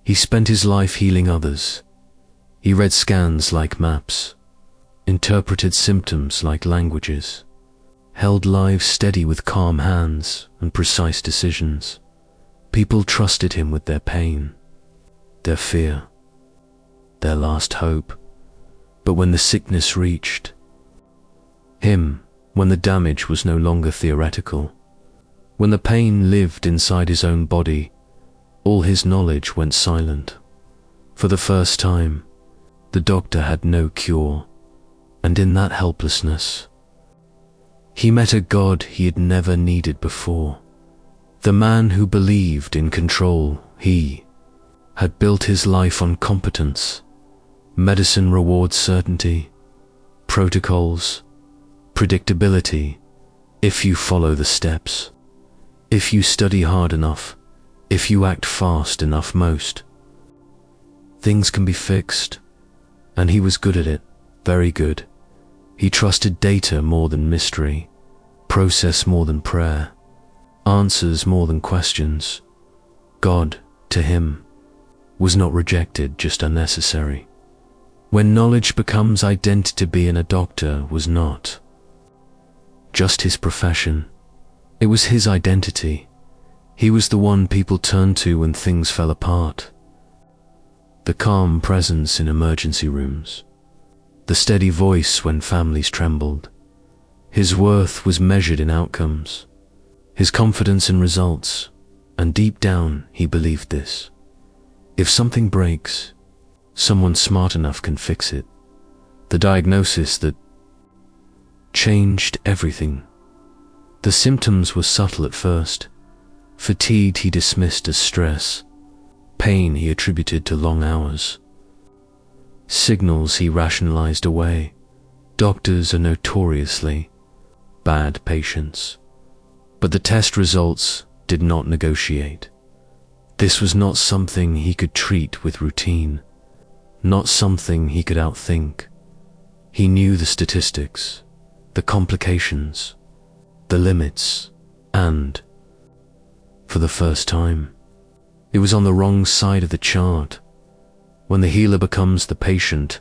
He spent his life healing others. He read scans like maps, interpreted symptoms like languages, held lives steady with calm hands and precise decisions. People trusted him with their pain, their fear, their last hope. But when the sickness reached him, when the damage was no longer theoretical, when the pain lived inside his own body, all his knowledge went silent. For the first time, the doctor had no cure, and in that helplessness, he met a God he had never needed before. The man who believed in control. He had built his life on competence. Medicine rewards certainty, protocols, predictability. If you follow the steps, if you study hard enough, if you act fast enough, most things can be fixed. And he was good at it, very good. He trusted data more than mystery, process more than prayer, answers more than questions. God, to him, was not rejected, just unnecessary. When knowledge becomes identity, and a doctor was not just his profession, it was his identity. He was the one people turned to when things fell apart. The calm presence in emergency rooms, the steady voice when families trembled. His worth was measured in outcomes, his confidence in results, and deep down he believed this. If something breaks, someone smart enough can fix it. The diagnosis that changed everything. The symptoms were subtle at first. Fatigue he dismissed as stress. Pain he attributed to long hours. Signals he rationalized away. Doctors are notoriously bad patients. But the test results did not negotiate. This was not something he could treat with routine, not something he could outthink. He knew the statistics, the complications, the limits, and, for the first time, it was on the wrong side of the chart. When the healer becomes the patient,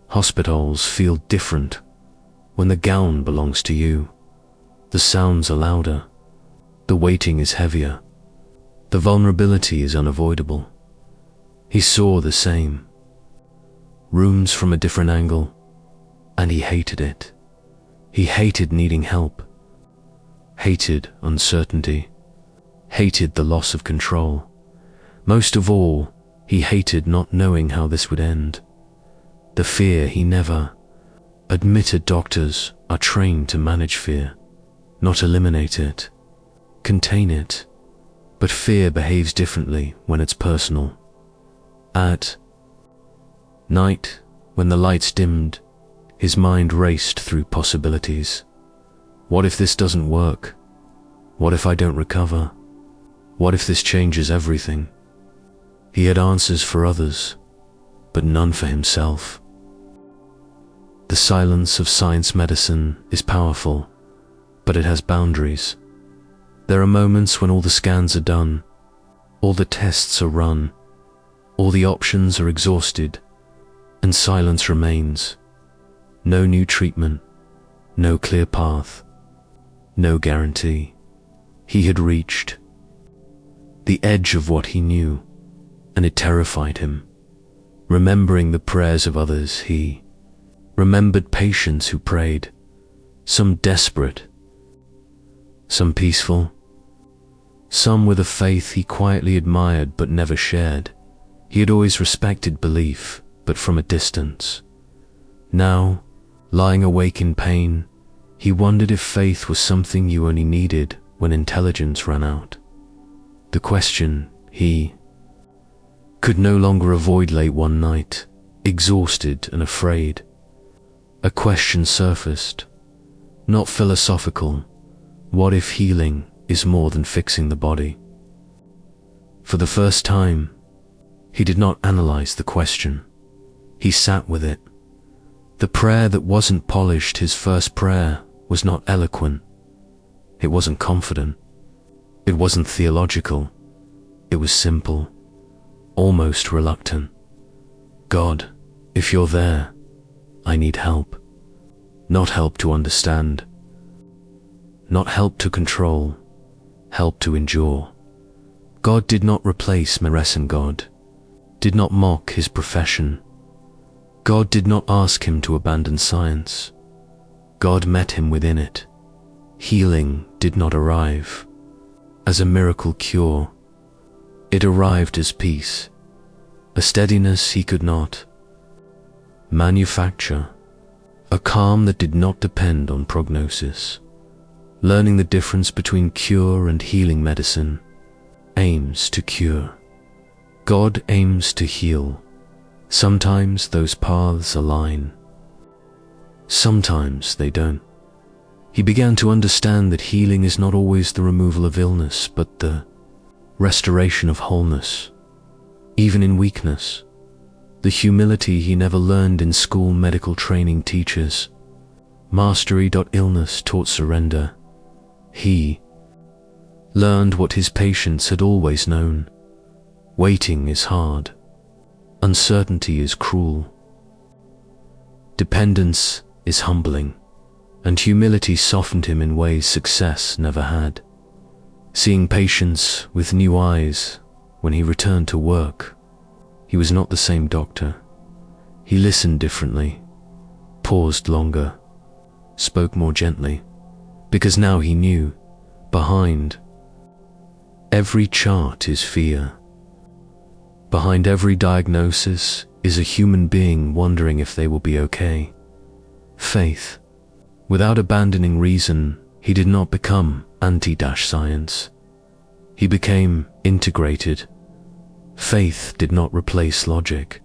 hospitals feel different. When the gown belongs to you, the sounds are louder, the waiting is heavier, the vulnerability is unavoidable. He saw the same rooms from a different angle, and he hated it. He hated needing help, hated uncertainty, hated the loss of control. Most of all, he hated not knowing how this would end. The fear he never admitted. Doctors are trained to manage fear, not eliminate it, contain it. But fear behaves differently when it's personal. At night, when the lights dimmed, his mind raced through possibilities. What if this doesn't work? What if I don't recover? What if this changes everything? He had answers for others, but none for himself. The silence of science medicine is powerful, but it has boundaries. There are moments when all the scans are done, all the tests are run, all the options are exhausted, and silence remains. No new treatment, no clear path, no guarantee. He had reached the edge of what he knew, and it terrified him. Remembering the prayers of others, he remembered patients who prayed, some desperate, some peaceful, some with a faith he quietly admired but never shared. He had always respected belief, but from a distance. Now, lying awake in pain, he wondered if faith was something you only needed when intelligence ran out. The question he could no longer avoid late one night, exhausted and afraid. A question surfaced, not philosophical. What if healing is more than fixing the body? For the first time, he did not analyze the question. He sat with it. The prayer that wasn't polished, his first prayer, was not eloquent. It wasn't confident. It wasn't theological. It was simple. almost reluctant. God, if you're there, I need help. Not help to understand, not help to control, help to endure. God did not replace Meresan. God did not mock his profession. God did not ask him to abandon science. God met him within it. Healing did not arrive as a miracle cure. It arrived as peace, a steadiness he could not manufacture, a calm that did not depend on prognosis. Learning the difference between cure and healing, medicine aims to cure. God aims to heal. Sometimes those paths align. Sometimes they don't. He began to understand that healing is not always the removal of illness, but the restoration of wholeness, even in weakness. The humility he never learned in school medical training teaches. Mastery. Illness taught surrender. He learned what his patients had always known. Waiting is hard. Uncertainty is cruel. Dependence is humbling. And humility softened him in ways success never had. Seeing patients with new eyes when he returned to work, he was not the same doctor. He listened differently, paused longer, spoke more gently, because now he knew, behind every chart is fear. Behind every diagnosis is a human being wondering if they will be okay. Faith. Without abandoning reason, he did not become anti-science. He became integrated. Faith did not replace logic.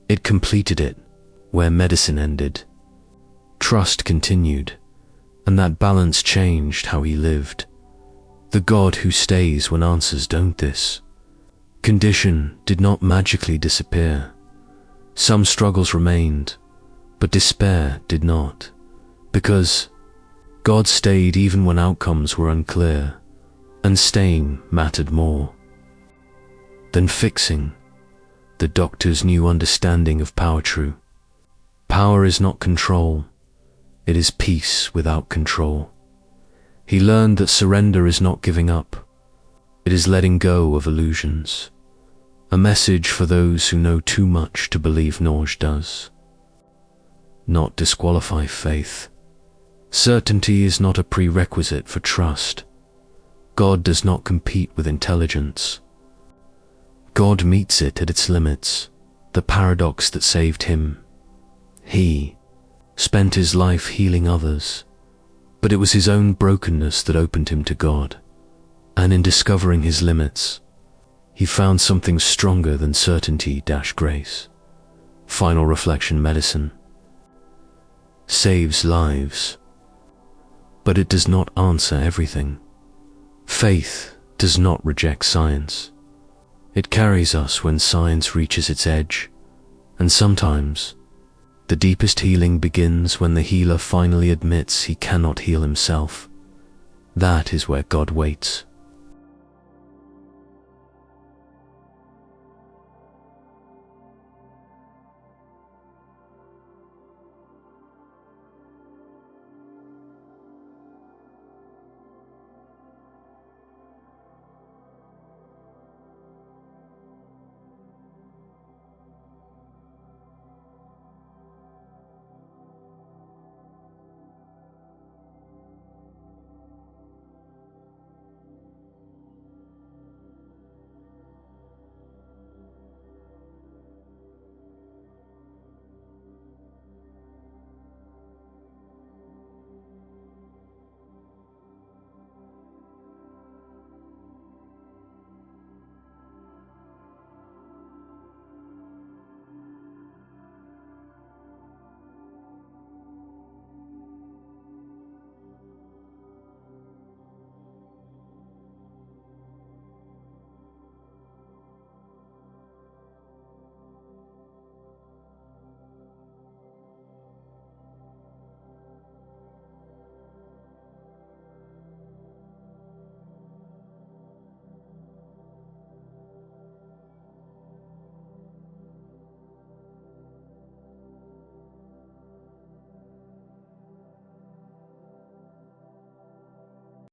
It completed it where medicine ended. Trust continued, and that balance changed how he lived. The God who stays when answers don't. This condition did not magically disappear. Some struggles remained, but despair did not. Because God stayed even when outcomes were unclear, and staying mattered more than fixing. The doctor's new understanding of power. True power is not control, it is peace without control. He learned that surrender is not giving up, it is letting go of illusions. A message for those who know too much to believe knowledge does not disqualify faith. Certainty is not a prerequisite for trust. God does not compete with intelligence. God meets it at its limits, the paradox that saved him. He spent his life healing others, but it was his own brokenness that opened him to God. And in discovering his limits, he found something stronger than certainty - grace. Final reflection. Medicine saves lives, but it does not answer everything. Faith does not reject science. It carries us when science reaches its edge, and sometimes the deepest healing begins when the healer finally admits he cannot heal himself. That is where God waits.